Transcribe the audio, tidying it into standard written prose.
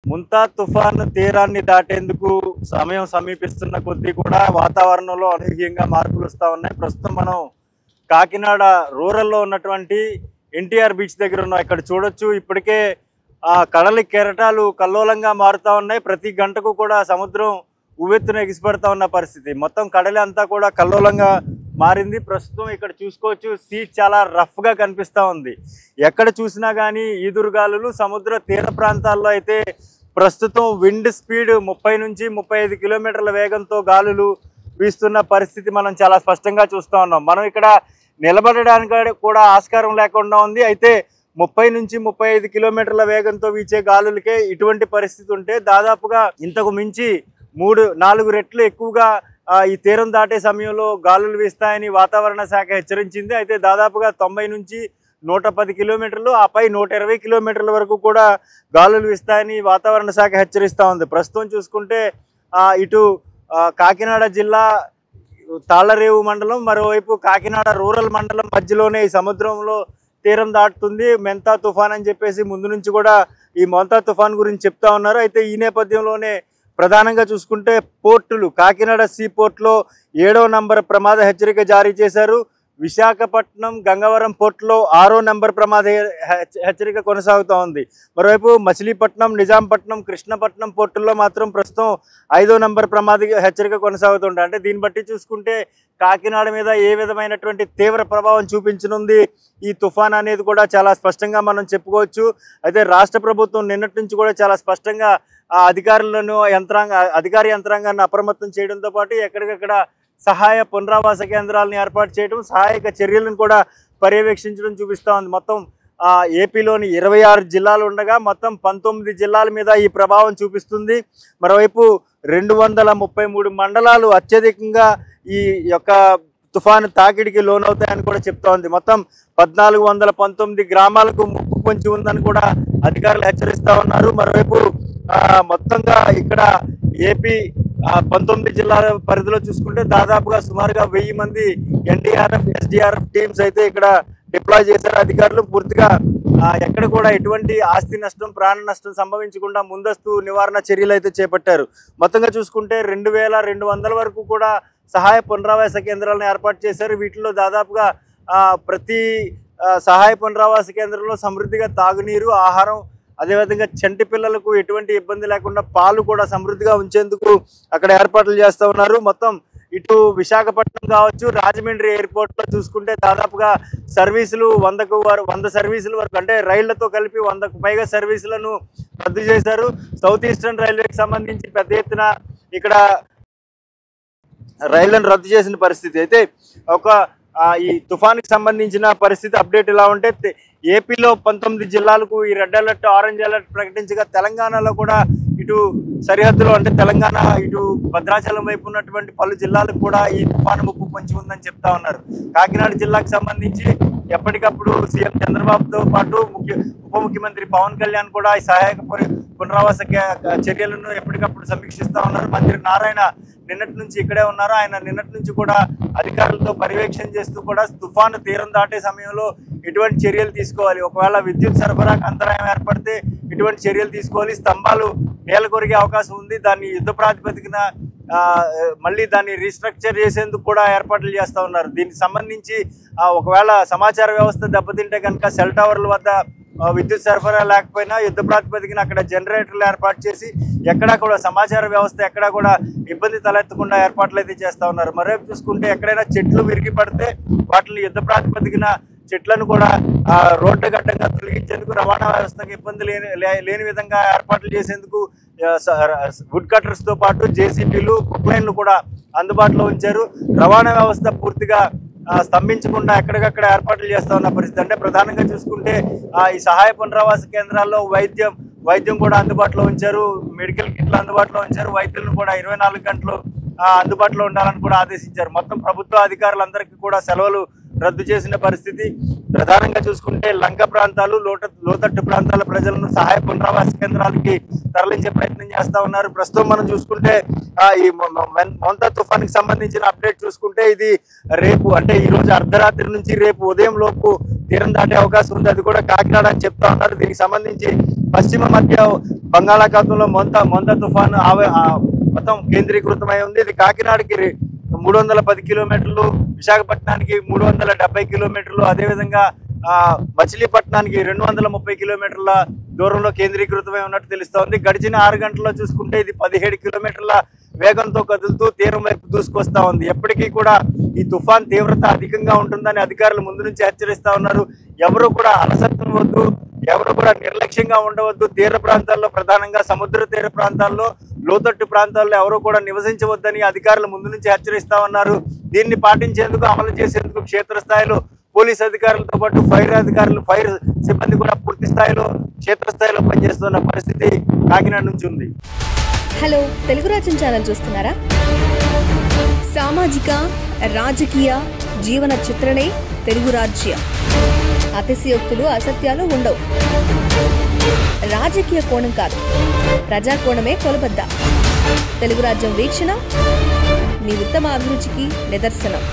ముంతా తుఫాను తీరాన్ని దాటేందుకు సమయం సమీపిస్తున్న కొద్దీ కూడా వాతావరణంలో అనూహ్యంగా మార్పులు వస్తూ ఉన్నాయి. ప్రస్తుతం మనం కాకినాడ రూరల్లో ఉన్నటువంటి ఎన్టీఆర్ బీచ్ దగ్గర ఉన్నాం. ఇక్కడ చూడొచ్చు ఇప్పటికే ఆ కడలి కెరటాలు కల్లోలంగా మారుతూ ఉన్నాయి. ప్రతి గంటకు కూడా సముద్రం ఉవ్వెత్తున ఎగిసిపడతా ఉన్న పరిస్థితి. మొత్తం కడలి అంతా కూడా కల్లోలంగా మారింది. ప్రస్తుతం ఇక్కడ చూసుకోవచ్చు సీ చాలా రఫ్గా కనిపిస్తూ ఉంది. ఎక్కడ చూసినా కానీ ఈదురుగాలులు. సముద్ర తీర ప్రాంతాల్లో అయితే ప్రస్తుతం విండ్ స్పీడ్ 30 నుంచి 35 కిలోమీటర్ల వేగంతో గాలులు వీస్తున్న పరిస్థితి మనం చాలా స్పష్టంగా చూస్తూ ఉన్నాం. మనం ఇక్కడ నిలబడడానికి కూడా ఆస్కారం లేకుండా ఉంది. అయితే 30 నుంచి 35 కిలోమీటర్ల వేగంతో వీచే గాలులకే ఇటువంటి పరిస్థితి ఉంటే దాదాపుగా ఇంతకు మించి 3-4 రెట్లు ఎక్కువగా ఈ తీరం దాటే సమయంలో గాలులు వీస్తాయని వాతావరణ శాఖ హెచ్చరించింది. అయితే దాదాపుగా 90 నుంచి 110 కిలోమీటర్లు, ఆపై 120 కిలోమీటర్ల వరకు కూడా గాలులు వీస్తాయని వాతావరణ శాఖ హెచ్చరిస్తూ ఉంది. ప్రస్తుతం చూసుకుంటే ఇటు కాకినాడ జిల్లా తాళ్లరేవు మండలం, మరోవైపు కాకినాడ రూరల్ మండలం మధ్యలోనే ఈ సముద్రంలో తీరం దాటుతుంది మెంతా తుఫాన్ అని చెప్పేసి ముందు నుంచి కూడా ఈ మొంతా తుఫాన్ గురించి చెప్తా ఉన్నారు. అయితే ఈ నేపథ్యంలోనే ప్రధానంగా చూసుకుంటే పోర్టులు, కాకినాడ సీ పోర్టులో 7వ నంబర్ ప్రమాద హెచ్చరిక జారీ చేశారు. విశాఖపట్నం, గంగవరం పోర్టులో 6వ నంబర్ ప్రమాద హెచ్చరిక కొనసాగుతూ ఉంది. మరోవైపు మచిలీపట్నం, నిజాంపట్నం, కృష్ణపట్నం పోర్టుల్లో మాత్రం ప్రస్తుతం 5వ నంబర్ ప్రమాద హెచ్చరిక కొనసాగుతుంది. అంటే దీన్ని బట్టి చూసుకుంటే కాకినాడ మీద ఏ విధమైనటువంటి తీవ్ర ప్రభావం చూపించనుంది ఈ తుఫాన్ అనేది కూడా చాలా స్పష్టంగా మనం చెప్పుకోవచ్చు. అయితే రాష్ట్ర ప్రభుత్వం నిన్నటి నుంచి కూడా చాలా స్పష్టంగా అధికారులను అధికార యంత్రాంగాన్ని అప్రమత్తం చేయడంతో పాటు ఎక్కడికక్కడ సహాయ పునరావాస కేంద్రాలను ఏర్పాటు చేయడం, సహాయక చర్యలను కూడా పర్యవేక్షించడం చూపిస్తూ ఉంది. మొత్తం ఏపీలోని 26 జిల్లాలు ఉండగా మొత్తం 19 జిల్లాల మీద ఈ ప్రభావం చూపిస్తుంది. మరోవైపు 233 మండలాలు అత్యధికంగా ఈ యొక్క తుఫాను తాకిడికి లోనవుతాయని కూడా చెప్తా ఉంది. మొత్తం 1419 గ్రామాలకు ముప్పు పొంచి ఉందని కూడా అధికారులు హెచ్చరిస్తూ ఉన్నారు. మరోవైపు మొత్తంగా ఇక్కడ ఏపీ 19 జిల్లాల పరిధిలో చూసుకుంటే దాదాపుగా సుమారుగా 1000 మంది ఎన్డీఆర్ఎఫ్, ఎస్డీఆర్ఎఫ్ టీమ్స్ అయితే ఇక్కడ డిప్లాయ్ చేశారు. అధికారులు పూర్తిగా ఎక్కడ కూడా ఎటువంటి ఆస్తి నష్టం, ప్రాణ నష్టం సంభవించకుండా ముందస్తు నివారణ చర్యలు అయితే చేపట్టారు. మొత్తంగా చూసుకుంటే 2200 వరకు కూడా సహాయ పునరావాస కేంద్రాలను ఏర్పాటు చేశారు. వీటిలో దాదాపుగా ప్రతి సహాయ పునరావాస కేంద్రంలో సమృద్ధిగా తాగునీరు, ఆహారం, అదేవిధంగా చంటి పిల్లలకు ఎటువంటి ఇబ్బంది లేకుండా పాలు కూడా సమృద్ధిగా ఉంచేందుకు అక్కడ ఏర్పాట్లు చేస్తూ ఉన్నారు. మొత్తం ఇటు విశాఖపట్నం కావచ్చు, రాజమండ్రి ఎయిర్పోర్ట్లో చూసుకుంటే దాదాపుగా సర్వీసులు 100 సర్వీసుల వరకు, అంటే రైళ్లతో కలిపి 100కు పైగా సర్వీసులను రద్దు చేశారు. సౌత్ ఈస్టర్న్ రైల్వేకి సంబంధించి పెద్ద ఎత్తున ఇక్కడ రైళ్లను రద్దు చేసిన పరిస్థితి. అయితే ఈ తుఫాన్కి సంబంధించిన పరిస్థితి అప్డేట్ ఇలా ఉంటే ఏపీలో 19 జిల్లాలకు ఈ రెడ్ అలర్ట్, ఆరెంజ్ అలర్ట్ ప్రకటించగా తెలంగాణలో కూడా ఇటు సరిహద్దులో, అంటే తెలంగాణ ఇటు భద్రాచలం వైపు ఉన్నటువంటి పలు జిల్లాలకు కూడా ఈ తుఫాను ముప్పు పొంచి ఉందని చెప్తా ఉన్నారు. కాకినాడ జిల్లాకు సంబంధించి ఎప్పటికప్పుడు సీఎం చంద్రబాబుతో పాటు ఉప ముఖ్యమంత్రి పవన్ కళ్యాణ్ కూడా ఈ సహాయక పునరావాస చర్యలను ఎప్పటికప్పుడు సమీక్షిస్తూ ఉన్నారు. మంత్రి నారాయణ నిన్నటి నుంచి ఇక్కడే ఉన్నారు. ఆయన నిన్నటి నుంచి కూడా అధికారులతో పర్యవేక్షణ చేస్తూ కూడా తుఫాను తీరం దాటే సమయంలో ఎటువంటి చర్యలు తీసుకోవాలి, ఒకవేళ విద్యుత్ సరఫరాకు అంతరాయం ఏర్పడితే ఎటువంటి చర్యలు తీసుకోవాలి, స్తంభాలు నేల కొరిగే అవకాశం ఉంది, దాన్ని యుద్ధ ప్రాతిపదికన మళ్ళీ దాన్ని రీస్ట్రక్చర్ చేసేందుకు కూడా ఏర్పాట్లు చేస్తూ ఉన్నారు. దీనికి సంబంధించి ఒకవేళ సమాచార వ్యవస్థ దెబ్బతింటే కనుక సెల్ టవర్ల వద్ద విద్యుత్ సరఫరా లేకపోయినా యుద్ధ ప్రాతిపదికన అక్కడ జనరేటర్లు ఏర్పాటు చేసి ఎక్కడా కూడా సమాచార వ్యవస్థ ఎక్కడా కూడా ఇబ్బంది తలెత్తకుండా ఏర్పాట్లు అయితే చేస్తూ ఉన్నారు. మరోవైపు చూసుకుంటే ఎక్కడైనా చెట్లు విరిగి పడితే వాటిని యుద్ధ ప్రాతిపదికన చెట్లను కూడా రోడ్డు గడ్డంగా తొలగించేందుకు, రవాణా వ్యవస్థకు ఇబ్బంది లేని విధంగా ఏర్పాట్లు చేసేందుకు వుడ్ కట్టర్స్తో పాటు జేసీబీలు, కుక్లైన్లు కూడా అందుబాటులో ఉంచారు. రవాణా వ్యవస్థ పూర్తిగా స్తంభించకుండా ఎక్కడికక్కడ ఏర్పాట్లు చేస్తూ ఉన్న పరిస్థితి. అంటే ప్రధానంగా చూసుకుంటే ఈ సహాయ పునరావాస కేంద్రాల్లో వైద్యం కూడా అందుబాటులో ఉంచారు, మెడికల్ కిట్లు అందుబాటులో ఉంచారు, వైద్యులను కూడా 24 గంటలు అందుబాటులో ఉండాలని కూడా ఆదేశించారు. మొత్తం ప్రభుత్వ అధికారులందరికీ కూడా సెలవులు రద్దు చేసిన పరిస్థితి. ప్రధానంగా చూసుకుంటే లంక ప్రాంతాలు, లోతట్టు ప్రాంతాల ప్రజలను సహాయ పునరావాస కేంద్రాలకి తరలించే ప్రయత్నం చేస్తా ఉన్నారు. ప్రస్తుతం మనం చూసుకుంటే ఈ మోంతా తుఫాన్కి సంబంధించిన అప్డేట్ చూసుకుంటే ఇది రేపు అంటే ఈ రోజు అర్ధరాత్రి నుంచి రేపు ఉదయం లోపు తీరం దాటే అవకాశం ఉంది. అది కూడా కాకినాడ అని చెప్తా ఉన్నారు. దీనికి సంబంధించి పశ్చిమ మధ్య బంగాళాఖాతంలో మోంతా తుఫాన్ మొత్తం కేంద్రీకృతమై ఉంది. ఇది కాకినాడకి 310 కిలోమీటర్లు, విశాఖపట్నానికి 370 కిలోమీటర్లు, అదేవిధంగా మచిలీపట్నానికి 230 కిలోమీటర్ల దూరంలో కేంద్రీకృతమై ఉన్నట్టు తెలుస్తోంది. గడిచిన 6 గంటల్లో చూసుకుంటే ఇది 17 కిలోమీటర్ల వేగంతో కదులుతూ తీరం వైపు దూసుకొస్తా ఉంది. ఎప్పటికీ కూడా ఈ తుఫాన్ తీవ్రత అధికంగా ఉంటుందని అధికారులు ముందు నుంచి హెచ్చరిస్తా ఉన్నారు. ఎవరు కూడా అలసత్వం వద్దు, ఎవరు కూడా నిర్లక్ష్యంగా ఉండవద్దు. తీర ప్రాంతాల్లో, ప్రధానంగా సముద్ర తీర ప్రాంతాల్లో, లోతట్టు ప్రాంతాల్లో ఎవరు కూడా నివసించవద్దని అధికారులు ముందు నుంచి హెచ్చరిస్తా ఉన్నారు. దీన్ని పాటించేందుకు, అమలు చేసేందుకు క్షేత్రస్థాయిలో పోలీస్ అధికారులతో పాటు ఫైర్ సిబ్బంది కూడా పూర్తి స్థాయిలో క్షేత్రస్థాయిలో పనిచేస్తున్న పరిస్థితి కాకినాడ నుంచి ఉంది. హలో, తెలుగు రాజ్యం ఛానల్ చూస్తున్నారా? సామాజిక, రాజకీయ, జీవన చిత్రణే తెలుగు రాజ్యం. అతిశయోక్తులు, అసత్యాలు ఉండవు. రాజకీయ కోణం కాదు, ప్రజా కోణమే కొలబద్ద. తెలుగు రాజ్యం వీక్షణ మీ ఉత్తమ అభిరుచికి నిదర్శనం.